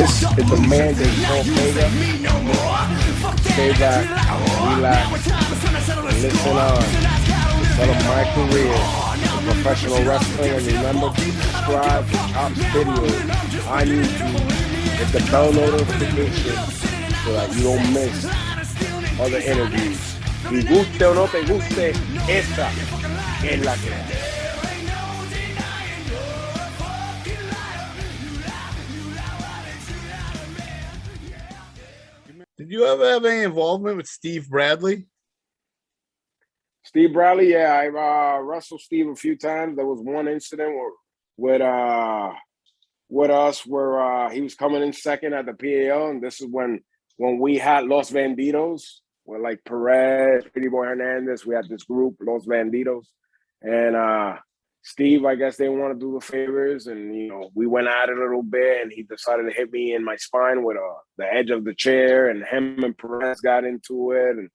This is the mandate called Vega. Stay back, relax, and listen on. Set up my career in professional wrestling, and remember to subscribe to Chop's videos on YouTube. Hit the bell notification so that you don't miss other interviews. Y guste o no te guste, esa es la que hay. Did you ever have any involvement with Steve Bradley? Steve Bradley, yeah, I wrestled Steve a few times. There was one incident with us where he was coming in second at the PAL, and this is when we had Los Bandidos, with like Perez, Pretty Boy Hernandez. We had this group, Los Bandidos, and Steve, I guess they didn't want to do the favors, and we went at it a little bit, and he decided to hit me in my spine with the edge of the chair, and him and Perez got into it, and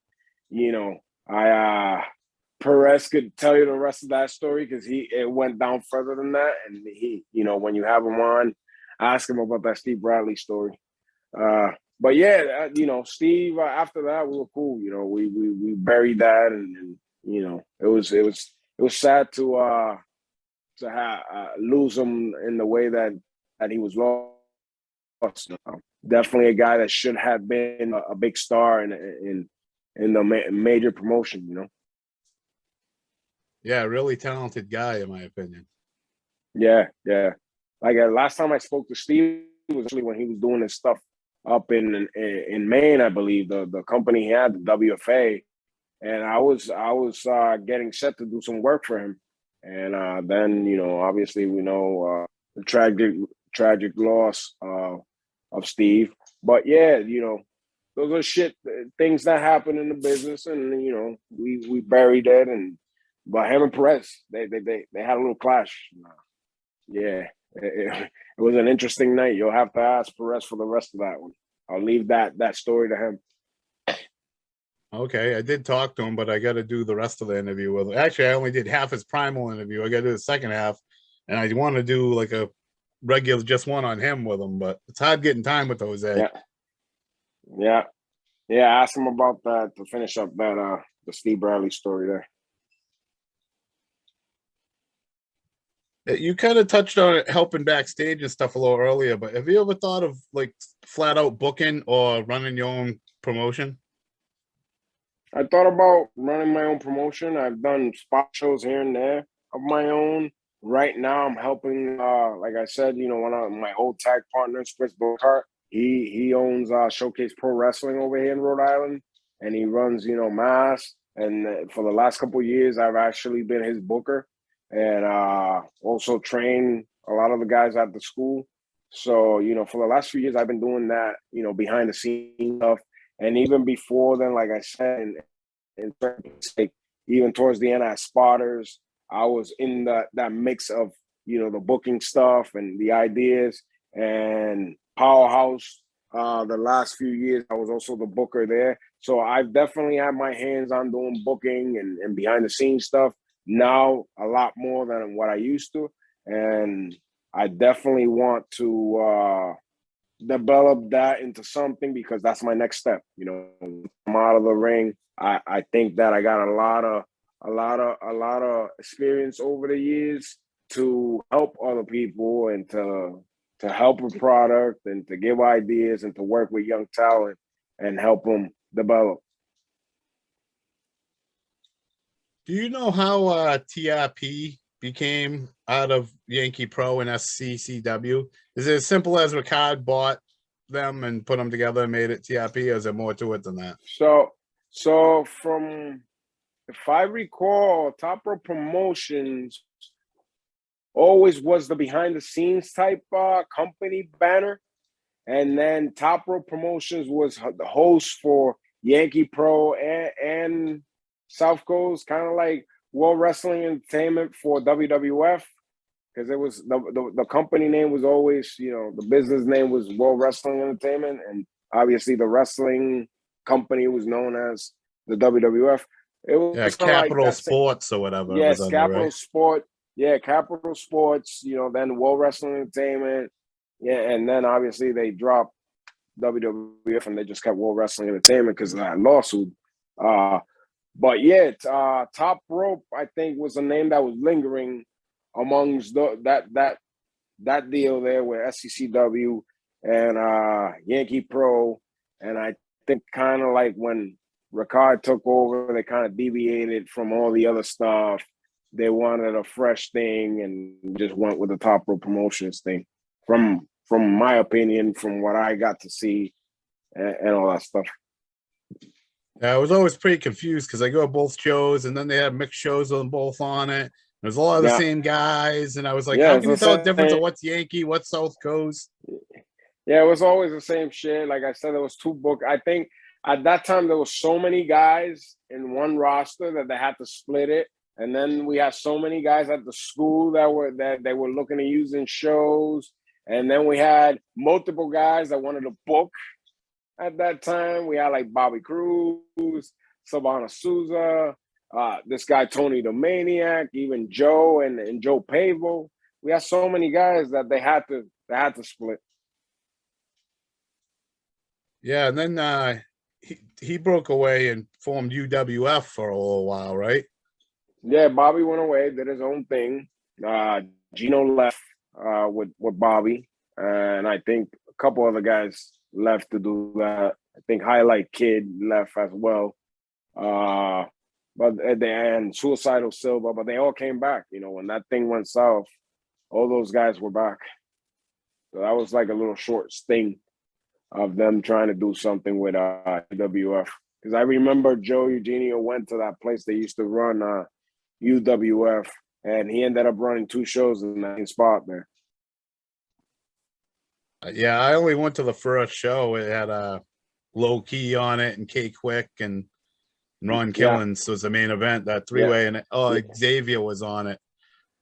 Perez could tell you the rest of that story because it went down further than that, and he, when you have him on, ask him about that Steve Bradley story. But yeah, Steve. After that, we were cool. We buried that, and it was sad to lose him in the way that he was lost. Definitely a guy that should have been a big star in the major promotion. Yeah, really talented guy, in my opinion. Yeah. Like last time I spoke to Steve was actually when he was doing his stuff up in Maine, I believe, the company he had, the WFA, and I was getting set to do some work for him, and then obviously we know the tragic loss of Steve, but yeah, those are things that happen in the business, and we buried it, but him and Perez, they had a little clash. Yeah, it was an interesting night. You'll have to ask Perez for the rest of that one. I'll leave that story to him. Okay, I did talk to him, but I got to do the rest of the interview with him. Actually, I only did half his primal interview. I got to do the second half, and I want to do like a regular just one on him with him, but it's hard getting time with Jose. Yeah. Ask him about that to finish up that the Steve Bradley story there. You kind of touched on it, helping backstage and stuff a little earlier, but have you ever thought of like flat out booking or running your own promotion? I thought about running my own promotion. I've done spot shows here and there of my own. Right now, I'm helping, like I said, one of my old tag partners, Chris Bookhart. He owns Showcase Pro Wrestling over here in Rhode Island, and he runs, Mass. And for the last couple of years, I've actually been his booker, and also train a lot of the guys at the school. So, for the last few years, I've been doing that, behind the scenes stuff. And even before then, like I said, like even towards the end, I had spotters. I was in that mix of, the booking stuff and the ideas, and Powerhouse. The last few years, I was also the booker there. So I've definitely had my hands on doing booking and behind the scenes stuff. Now a lot more than what I used to, and I definitely want to develop that into something, because that's my next step. I'm out of the ring. I think that I got a lot of experience over the years to help other people and to help a product and to give ideas and to work with young talent and help them develop. Do you know how TRP became out of Yankee Pro and SCCW? Is it as simple as Ricard bought them and put them together and made it TRP, or is there more to it than that? So from, if I recall, Top Rope Promotions always was the behind the scenes type company banner, and then Top Rope Promotions was the host for Yankee Pro and South Coast, kind of like World Wrestling Entertainment for WWF, because it was the company name was always, the business name was World Wrestling Entertainment, and obviously the wrestling company was known as the WWF. It was Capital like Sports or whatever. Yes, Capital Sport. Yeah, Capital Sports. Then World Wrestling Entertainment, Yeah, and then obviously they dropped WWF and they just kept World Wrestling Entertainment because of that lawsuit. But yeah, Top Rope I think was a name that was lingering amongst that deal there with SCCW and Yankee Pro, and I think kind of like when Ricard took over, they kind of deviated from all the other stuff. They wanted a fresh thing and just went with the Top Rope Promotions thing. From my opinion, from what I got to see, and all that stuff. Yeah, I was always pretty confused because I go to both shows and then they have mixed shows on both on it. There's a lot of the Yeah, same guys, and I was like, yeah, how it's can you the tell the difference of same. what's Yankee, what's South Coast? Yeah, it was always the same shit. Like I said, there was two book. I think at that time there was so many guys in one roster that they had to split it. And then we had so many guys at the school that they were looking to use in shows. And then we had multiple guys that wanted to book at that time. We had like Bobby Cruz, Savannah Souza, this guy Tony the Maniac, even Joe and Joe Pavo. We had so many guys that they had to split. Yeah, and then he broke away and formed UWF for a little while, right? Yeah, Bobby went away, did his own thing. Gino left with Bobby, and I think a couple other guys left to do that. I think Highlight Kid left as well. But at the end, Suicidal Silva, but they all came back. You know, when that thing went south, all those guys were back. So that was like a little short sting of them trying to do something with UWF. Because I remember Joe Eugenio went to that place they used to run UWF, and he ended up running two shows in that spot there. Yeah, I only went to the first show. It had Low Key on it and K Quick and Ron Yeah, Killens was the main event, that yeah, three-way, and Xavier was on it.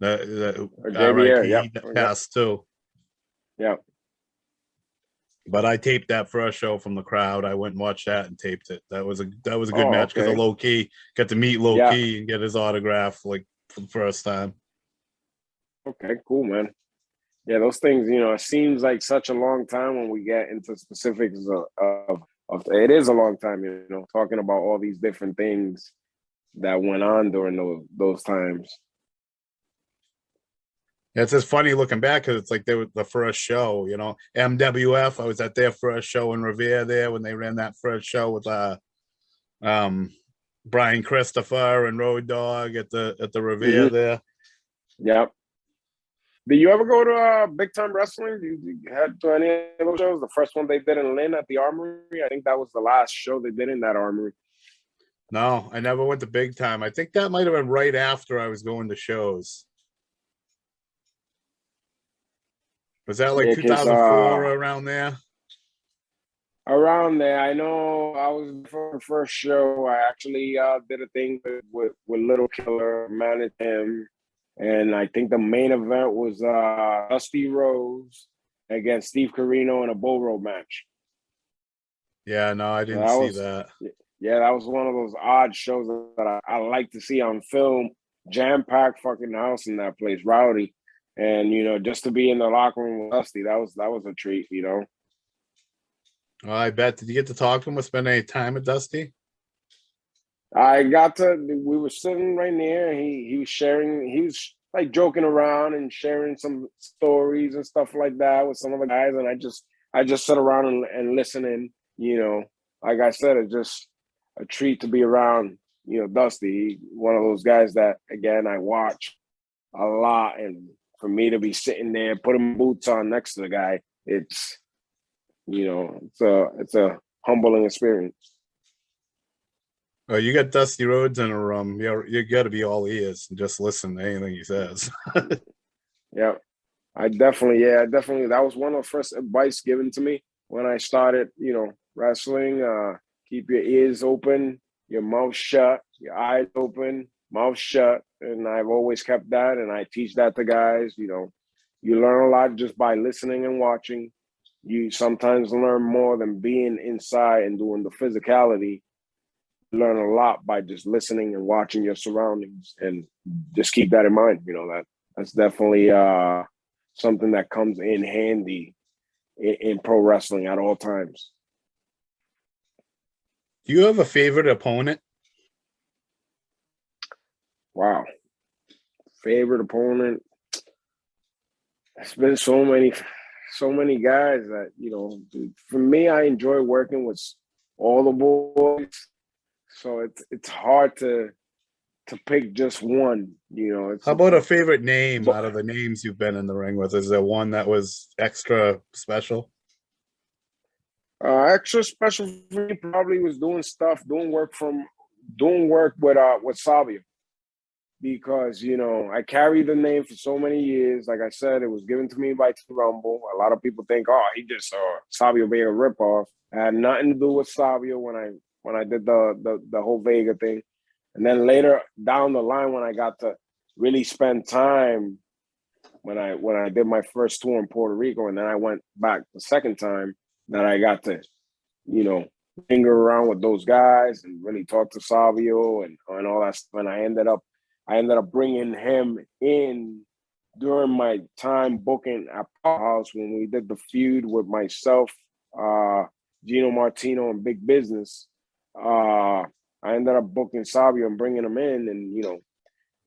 The or JBL. RIP Yep, yep, passed too. yep. But I taped that first show from the crowd. I went and watched that and taped it. That was a good Oh, match because of okay. Low Key. Got to meet Low Yeah. Key and get his autograph like for the first time. Okay, cool, man. Yeah, those things, you know, it seems like such a long time when we get into specifics of it is a long time, you know, talking about all these different things that went on during those times. Yeah, it's just funny looking back because it's like they were the first show, you know. MWF, I was at their first show in Revere there when they ran that first show with um Brian Christopher and Road Dogg at the Revere there. Yep. Did you ever go to Big Time Wrestling? You had to any of those shows? The first one they did in Lynn at the Armory. I think that was the last show they did in that Armory. No, I never went to Big Time. I think that might have been right after I was going to shows. Was that like Yeah, because 2004 around there? around there, I know I was for the first show. I actually did a thing with Little Killer, managed him, and I think the main event was Dusty Rhodes against Steve Carino in a bull rope match. Yeah, no, I So didn't see that. yeah, that was one of those odd shows that I like to see on film. Jam packed fucking house in that place, rowdy, and you know, just to be in the locker room with Dusty, that was a treat, you know. Well, I bet. Did you get to talk to him or spend any time with Dusty? I got to. We were sitting right near. He was sharing. He was like joking around and sharing some stories and stuff like that with some of the guys. And I just sit around and listen in. You know, like I said, it's just a treat to be around. You know, Dusty, one of those guys that again I watch a lot, and for me to be sitting there, putting boots on next to the guy, it's you know, it's a humbling experience. Oh, you got Dusty Rhodes in a room. You got to be all ears and just listen to anything he says. Yeah. I definitely. That was one of the first advice given to me when I started, you know, wrestling. Keep your ears open, your mouth shut, your eyes open, mouth shut, and I've always kept that. And I teach that to guys. You know, you learn a lot just by listening and watching. You sometimes learn more than being inside and doing the physicality. You learn a lot by just listening and watching your surroundings, and just keep that in mind. You know that's definitely something that comes in handy in pro wrestling at all times. Do you have a favorite opponent? Wow. Favorite opponent. It's been so many guys that, you know, for me, I enjoy working with all the boys. So it's hard to pick just one, you know. How about a favorite name but, out of the names you've been in the ring with? Is there one that was extra special? extra special for me probably was doing work with Savio, because, you know, I carried the name for so many years. Like I said, it was given to me by T Rumble. A lot of people think, oh, he just Savio being a ripoff. It had nothing to do with Savio when I did the whole Vega thing. And then later down the line, when I got to really spend time, when I did my first tour in Puerto Rico, and then I went back the second time, that I got to, you know, linger around with those guys and really talk to Savio and all that stuff. And I ended up bringing him in during my time booking at Powerhouse when we did the feud with myself, Gino Martino, and Big Business. I ended up booking Savio and bringing him in, and, you know,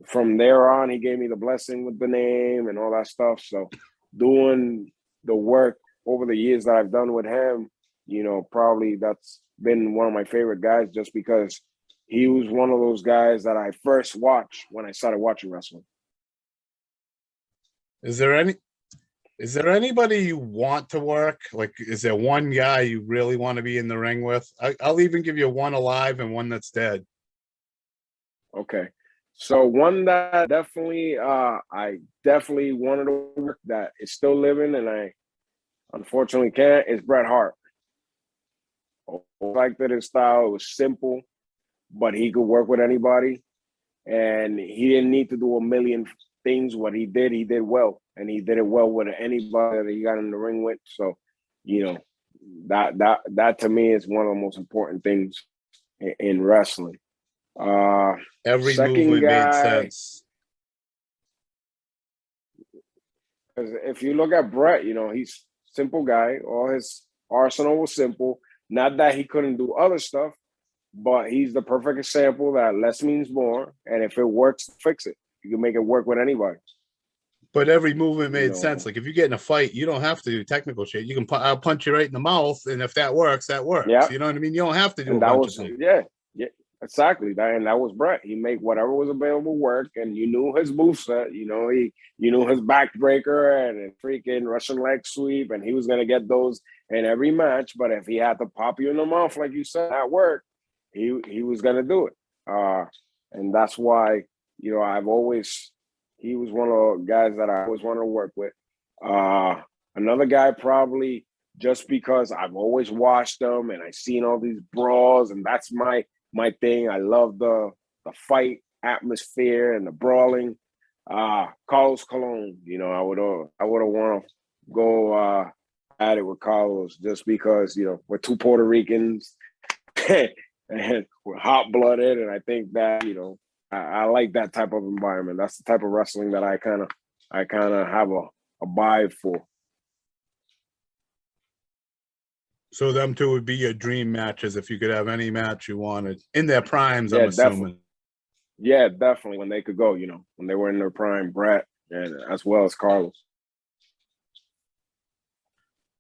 from there on, he gave me the blessing with the name and all that stuff. So doing the work over the years that I've done with him, you know, probably that's been one of my favorite guys, just because he was one of those guys that I first watched when I started watching wrestling. Is there anybody you want to work? Like, is there one guy you really want to be in the ring with? I'll even give you one alive and one that's dead. Okay. So one that definitely I definitely wanted to work, that is still living, and I unfortunately can't, is Bret Hart. I liked that his style. It was simple, but he could work with anybody, and he didn't need to do a million things. What he did well, and he did it well with anybody that he got in the ring with. So, you know, that to me is one of the most important things in wrestling. Every Second movement made guy, sense. because if you look at Bret, you know, he's a simple guy. All his arsenal was simple. Not that he couldn't do other stuff, but he's the perfect example that less means more. And if it works, fix it. You can make it work with anybody. But every movement You made know, sense. Like, if you get in a fight, you don't have to do technical shit. You can I'll punch you right in the mouth, and if that works, that works. yeah. You know what I mean? You don't have to do And a that bunch was, of things. yeah, exactly. And that was Bret. He made whatever was available work, and you knew his moveset. You know, you knew his backbreaker and a freaking Russian leg sweep, and he was gonna get those in every match. But if he had to pop you in the mouth, like you said, at work, he was gonna do it. And that's why, you know, he was one of the guys that I always wanted to work with. Another guy, probably just because I've always watched them and I've seen all these brawls, and that's my thing. I love the fight atmosphere and the brawling. Carlos Colon, you know, I would have want to go at it with Carlos, just because, you know, we're two Puerto Ricans and we're hot blooded, and I think that, you know, I like that type of environment. That's the type of wrestling that I kind of have a vibe for. So them two would be your dream matches if you could have any match you wanted in their primes. Yeah, I'm assuming. Yeah, definitely. When they could go, you know, when they were in their prime, Bret, and as well as Carlos.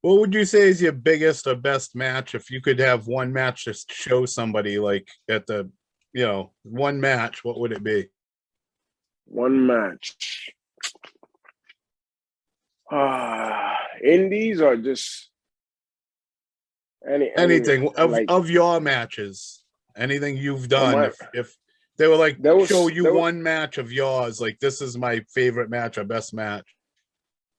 What would you say is your biggest or best match? If you could have one match to show somebody, like at the, you know, one match, what would it be? One match. Indies, or just Anything like of your matches, anything you've on done. my, If they were like, show you there was one match of yours, like, this is my favorite match or best match.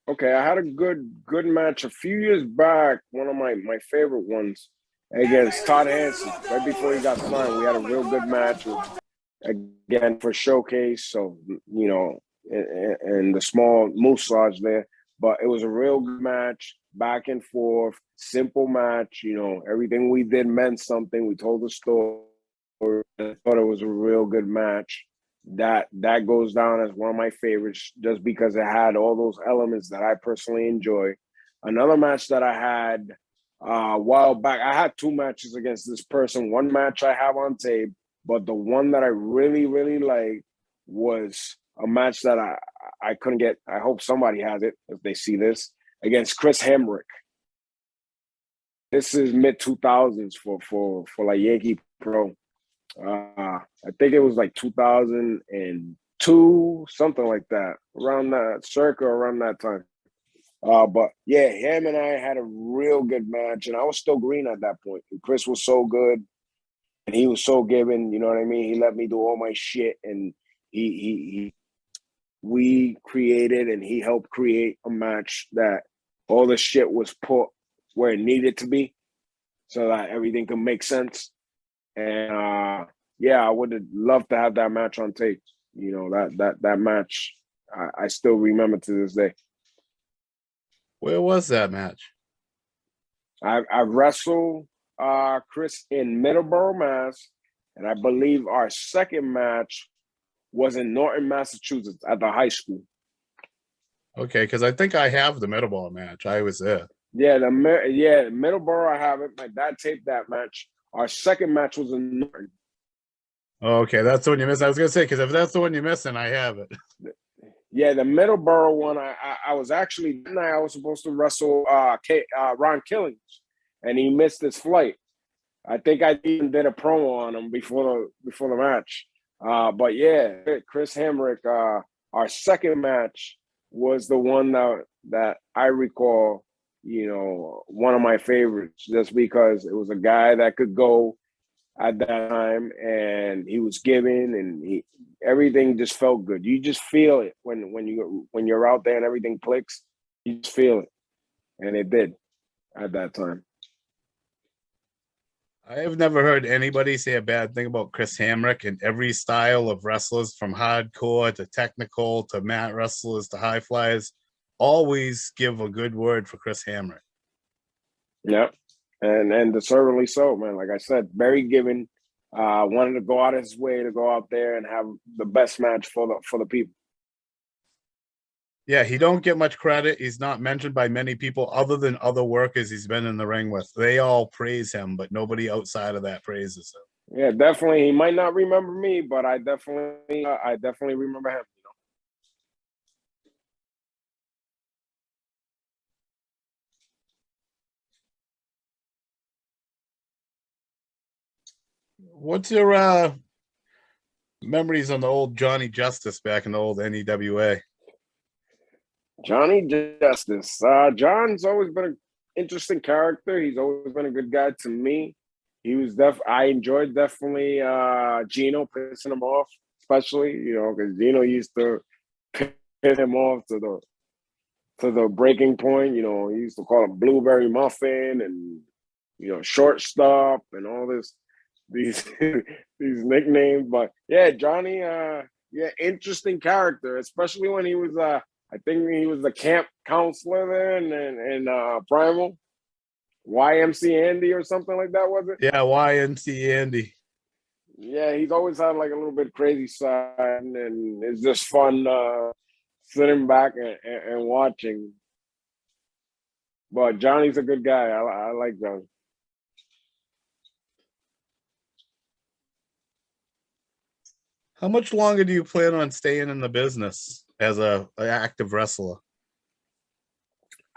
okay. I had a good match a few years back. One of my favorite ones against Todd Hansen right before he got signed. We had a real good match again for Showcase. So, you know, and the small Moose Lodge there. But it was a real good match, back and forth, simple match. You know, everything we did meant something. We told the story. I thought it was a real good match. That goes down as one of my favorites, just because it had all those elements that I personally enjoy. another match that I had a while back. I had 2 matches against this person. One match I have on tape, but the one that I really, really like was a match that I couldn't get. I hope somebody has it if they see this, against Chris Hamrick. This is mid 2000s for like Yankee Pro. I think it was like 2002, something like that, around that circa, around that time. But yeah, him and I had a real good match, and I was still green at that point. And Chris was so good, and he was so giving. You know what I mean? He let me do all my shit, and we created and he helped create a match that all the shit was put where it needed to be, so that everything could make sense. And yeah, I would have loved to have that match on tape. You know, that match, I still remember to this day. Where was that match? I wrestled Chris in Middleborough, Mass, and I believe our second match was in Norton, Massachusetts, at the high school. Okay, because I think I have the Middleborough match. I was there. Yeah, Middleborough, I have it. My dad taped that match. Our second match was in Norton. Okay, that's the one you missed. I was gonna say, because if that's the one you're missing, I have it. Yeah, the Middleborough one, I was actually, I was supposed to wrestle Ron Killings, and he missed his flight. I think I even did a promo on him before the match. But yeah, Chris Hamrick, our second match was the one that I recall, you know, one of my favorites, just because it was a guy that could go at that time, and he was giving, and everything just felt good. You just feel it when you're out there and everything clicks. You just feel it, and it did at that time. I have never heard anybody say a bad thing about Chris Hamrick. In every style of wrestlers, from hardcore to technical to mat wrestlers to high flyers, always give a good word for Chris Hamrick. Yeah, and deservedly so, man. Like I said, very giving. Wanted to go out of his way to go out there and have the best match for the people. Yeah, he don't get much credit. He's not mentioned by many people other than other workers he's been in the ring with. They all praise him, but nobody outside of that praises him. Yeah, definitely. He might not remember me, but I definitely remember him. What's your memories on the old Johnny Justice back in the old NEWA? Johnny Justice. John's always been an interesting character. He's always been a good guy to me. He was I enjoyed definitely Gino pissing him off, especially, you know, because Gino used to piss him off to the breaking point. You know, he used to call him Blueberry Muffin and, you know, shortstop and all these these nicknames. But yeah, Johnny, yeah, interesting character, especially when he was I think he was the camp counselor there and Primal. YMC Andy or something like that, was it? Yeah, YMC Andy. Yeah, he's always had like a little bit crazy side, and it's just fun sitting back and watching. But Johnny's a good guy. I like Johnny. How much longer do you plan on staying in the business as an active wrestler?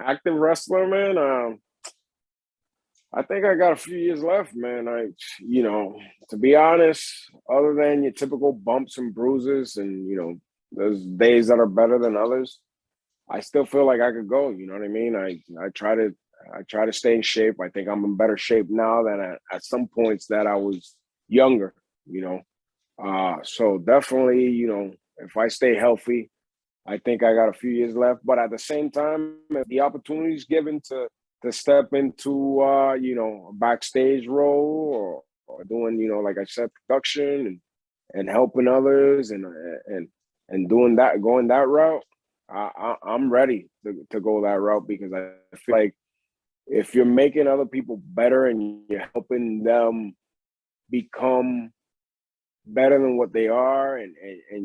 Active wrestler, man. I think I got a few years left, man. You know, to be honest, other than your typical bumps and bruises, and you know, there's days that are better than others, I still feel like I could go. You know what I mean? I try to stay in shape. I think I'm in better shape now than at some points that I was younger. You know, so definitely, you know, if I stay healthy, I think I got a few years left. But at the same time, if the opportunity is given to step into you know, a backstage role, or doing, you know, like I said, production and helping others and doing that, going that route, I'm ready to go that route, because I feel like if you're making other people better and you're helping them become better than what they are, and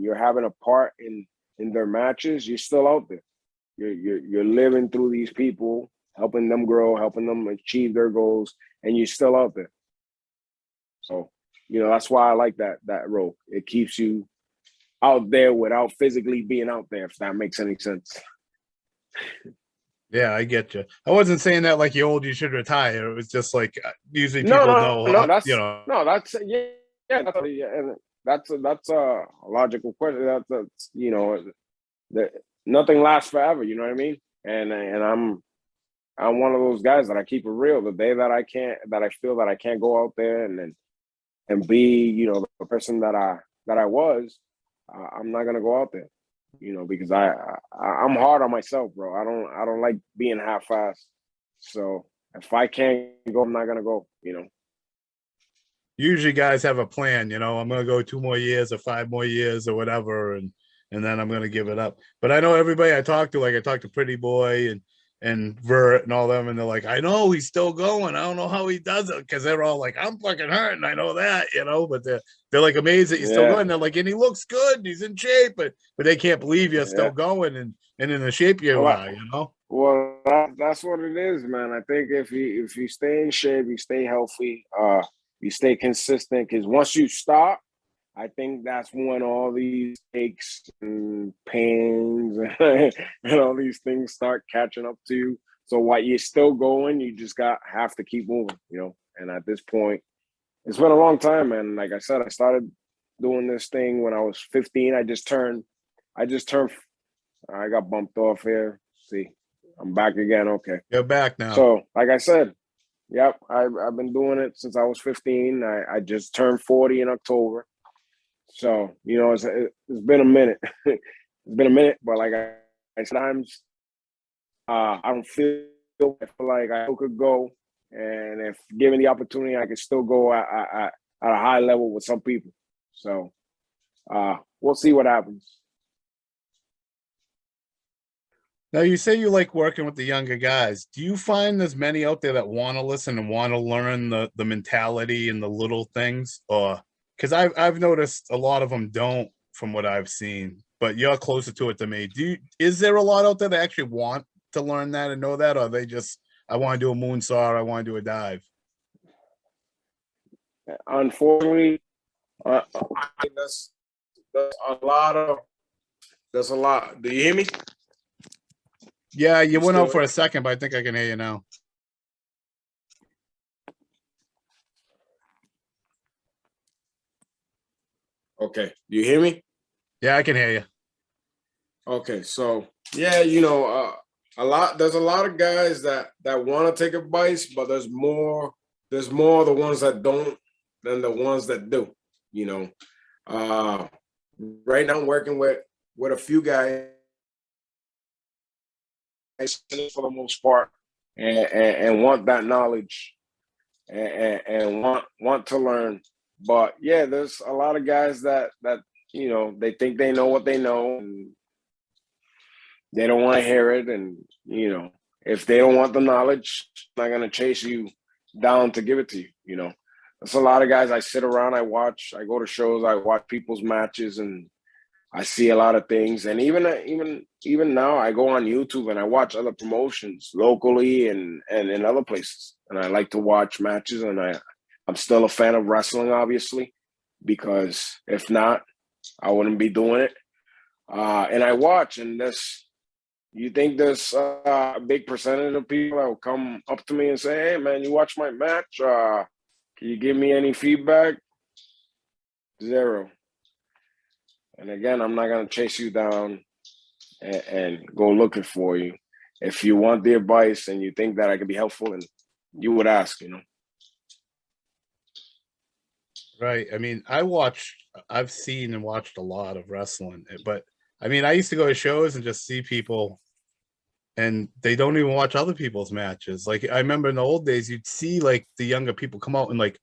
you're having a part in their matches, you're still out there. You're living through these people, helping them grow, helping them achieve their goals, and you're still out there. So, that's why I like that role. It keeps you out there without physically being out there, if that makes any sense. Yeah, I get you. I wasn't saying that like you're old, you should retire. It was just like usually No, people no, know, no. That's yeah, and that's a logical question. That's that nothing lasts forever. You know what I mean? And I'm one of those guys that I keep it real. The day that I feel that I can't go out there and be the person that I was, I'm not gonna go out there. Because I'm hard on myself, bro. I don't like being half-assed. So if I can't go, I'm not gonna go. usually guys have a plan, I'm gonna go 2 more years or 5 more years or whatever, and then I'm gonna give it up. But I know everybody I talk to, like I talked to Pretty Boy and Vert and all them, and they're like, I know he's still going. I don't know how he does it, because they're all like, I'm fucking hurting. I know that, but they're like amazed that he's still Yeah, going. They're like, and he looks good, and he's in shape, but they can't believe you're still yeah. going and in the shape you Well, are. that's what it is, man. I think if you stay in shape, you stay healthy, you stay consistent. Because once you stop, I think that's when all these aches and pains and all these things start catching up to you. So while you're still going, you just have to keep moving. And at this point, it's been a long time, man. Like I said, I started doing this thing when I was 15. I got bumped off here. See, I'm back again. Okay. You're back now. So, like I said, yep, I've been doing it since I was 15. I just turned 40 in October. So, it's been a minute. It's been a minute, but like I sometimes I don't feel I feel like I could go, and if given the opportunity, I could still go at a high level with some people. So, we'll see what happens. Now, you say you like working with the younger guys. Do you find there's many out there that want to listen and want to learn the mentality and the little things? Or because I've noticed a lot of them don't, from what I've seen, but you're closer to it than me. Is there a lot out there that actually want to learn that and know that, or they just, I want to do a moonsault, I want to do a dive? Unfortunately, I think that's a lot of there's a lot. Do you hear me? Yeah, you went out Still for a second, but I think I can hear you now. okay? Do you hear me? Yeah, I can hear you. Okay, so yeah, there's a lot of guys that want to take advice, but there's more the ones that don't than the ones that do. You know, uh, right now I'm working with a few guys for the most part, and want that knowledge and want to learn. But yeah, there's a lot of guys that they think they know what they know, and they don't want to hear it. And if they don't want the knowledge, I'm not gonna chase you down to give it to you. There's a lot of guys I sit around, I watch, I go to shows, I watch people's matches, and I see a lot of things. And even now, I go on YouTube and I watch other promotions locally and in other places. And I like to watch matches. And I'm still a fan of wrestling, obviously, because if not, I wouldn't be doing it. And I watch, and you think there's a big percentage of people that will come up to me and say, "Hey, man, you watch my match? Can you give me any feedback?" Zero. And again, I'm not going to chase you down and go looking for you. If you want the advice and you think that I could be helpful, and you would ask. Right. I mean, I've seen and watched a lot of wrestling, but I mean, I used to go to shows and just see people and they don't even watch other people's matches. Like I remember in the old days, you'd see like the younger people come out and like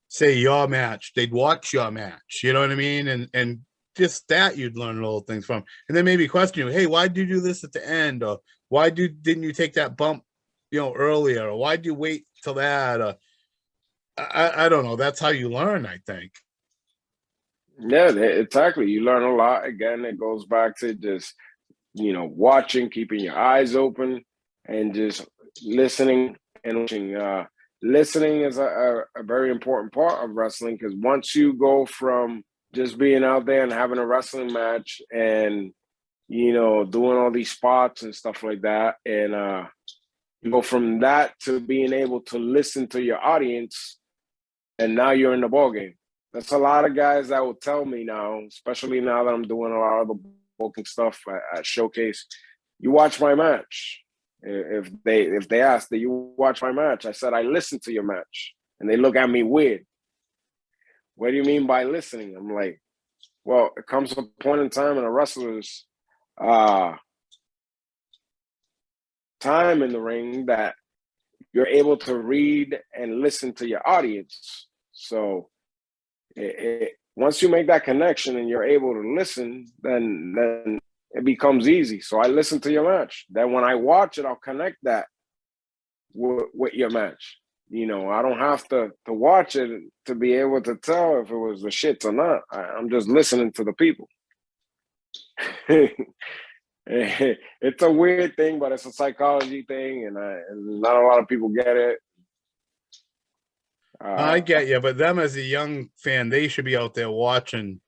say your match, they'd watch your match, you know what I mean? And just that you'd learn little things from. And then maybe question you, hey, why did you do this at the end? Or didn't you take that bump, earlier? Or why did you wait till that? Or I don't know. That's how you learn, I think. Yeah, exactly. You learn a lot. Again, it goes back to just watching, keeping your eyes open, and just listening and watching. Listening is a very important part of wrestling, because once you go from just being out there and having a wrestling match and, you know, doing all these spots and stuff like that, and you go from that to being able to listen to your audience, and now you're in the ball game. That's a lot of guys that will tell me now, especially now that I'm doing a lot of the booking stuff at Showcase. You watch my match. If they ask, "Do you watch my match?" I said, "I listen to your match," and they look at me weird. What do you mean by listening? I'm like, well, it comes to a point in time in a wrestler's time in the ring that you're able to read and listen to your audience. So once you make that connection and you're able to listen, then it becomes easy. So I listen to your match. Then when I watch it, I'll connect that with your match. You know, I don't have to watch it to be able to tell if it was the shits or not. I'm just listening to the people. It's a weird thing, but it's a psychology thing, and not a lot of people get it. I get you, but them as a young fan, they should be out there watching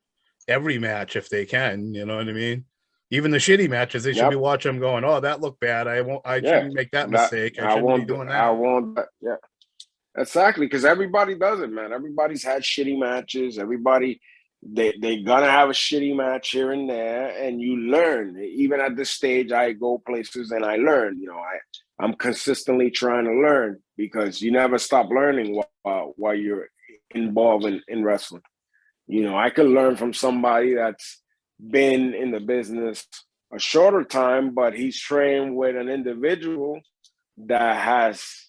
every match if they can. You know what I mean? Even the shitty matches, they should be watching them going, "Oh, that looked bad. I shouldn't make that mistake. I shouldn't be doing that." I won't. Yeah, exactly. Because everybody does it, man. Everybody's had shitty matches. Everybody, they gonna have a shitty match here and there, and you learn. Even at this stage, I go places and I learn. You know, I'm consistently trying to learn, because you never stop learning while you're involved in wrestling. You know, I could learn from somebody that's been in the business a shorter time, but he's trained with an individual that has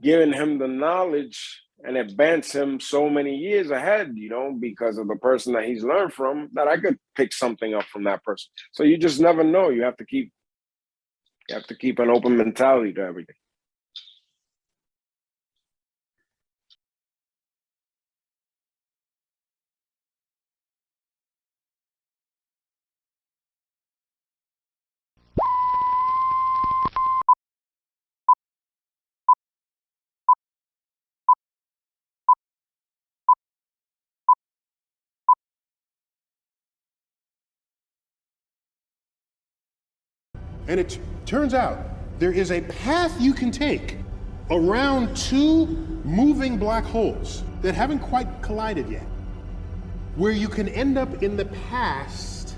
given him the knowledge and advanced him so many years ahead, you know, because of the person that he's learned from, that I could pick something up from that person. So you just never know. You have to keep an open mentality to everything. And it turns out there is a path you can take around two moving black holes that haven't quite collided yet, where you can end up in the past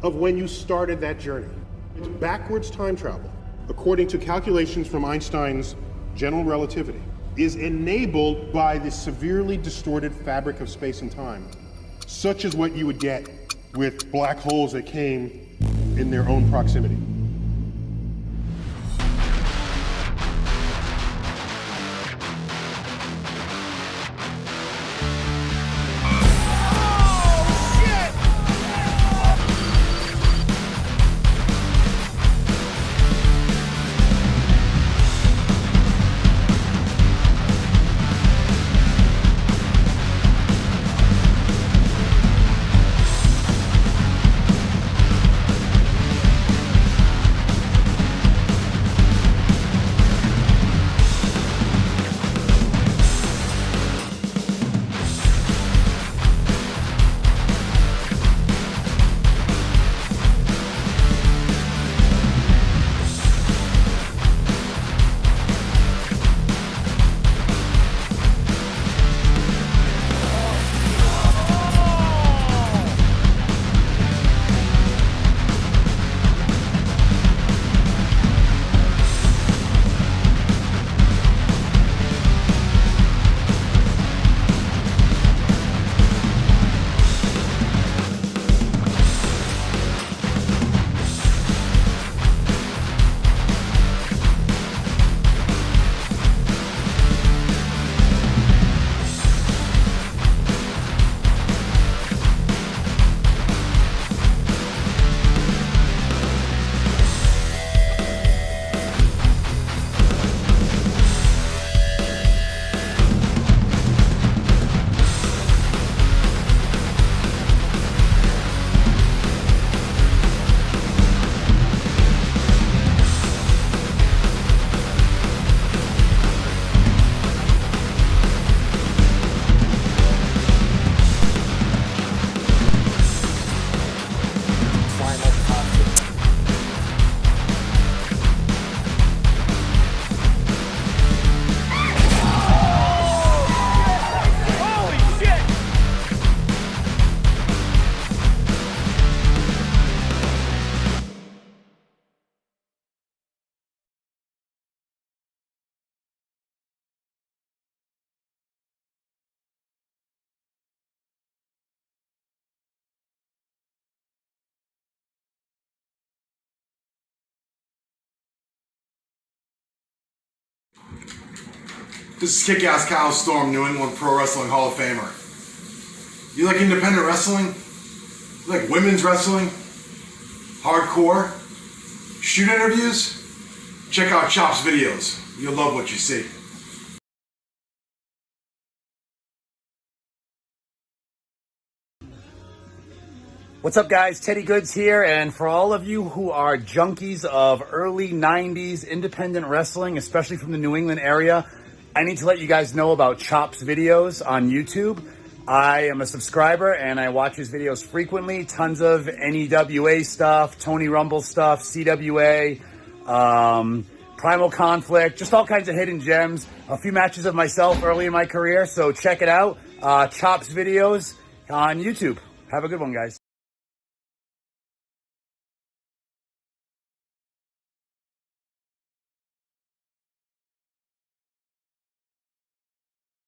of when you started that journey. It's backwards time travel, according to calculations from Einstein's general relativity, is enabled by the severely distorted fabric of space and time, such as what you would get with black holes that came in their own proximity. This is Kick-Ass Kyle Storm, New England Pro Wrestling Hall of Famer. You like independent wrestling? You like women's wrestling? Hardcore? Shoot interviews? Check out Chop's videos. You'll love what you see. What's up, guys? Teddy Goods here, and for all of you who are junkies of early 90s independent wrestling, especially from the New England area, I need to let you guys know about Chop's videos on YouTube. I am a subscriber, and I watch his videos frequently. Tons of NEWA stuff, Tony Rumble stuff, CWA, Primal Conflict, just all kinds of hidden gems. A few matches of myself early in my career, so check it out. Chop's videos on YouTube. Have a good one, guys.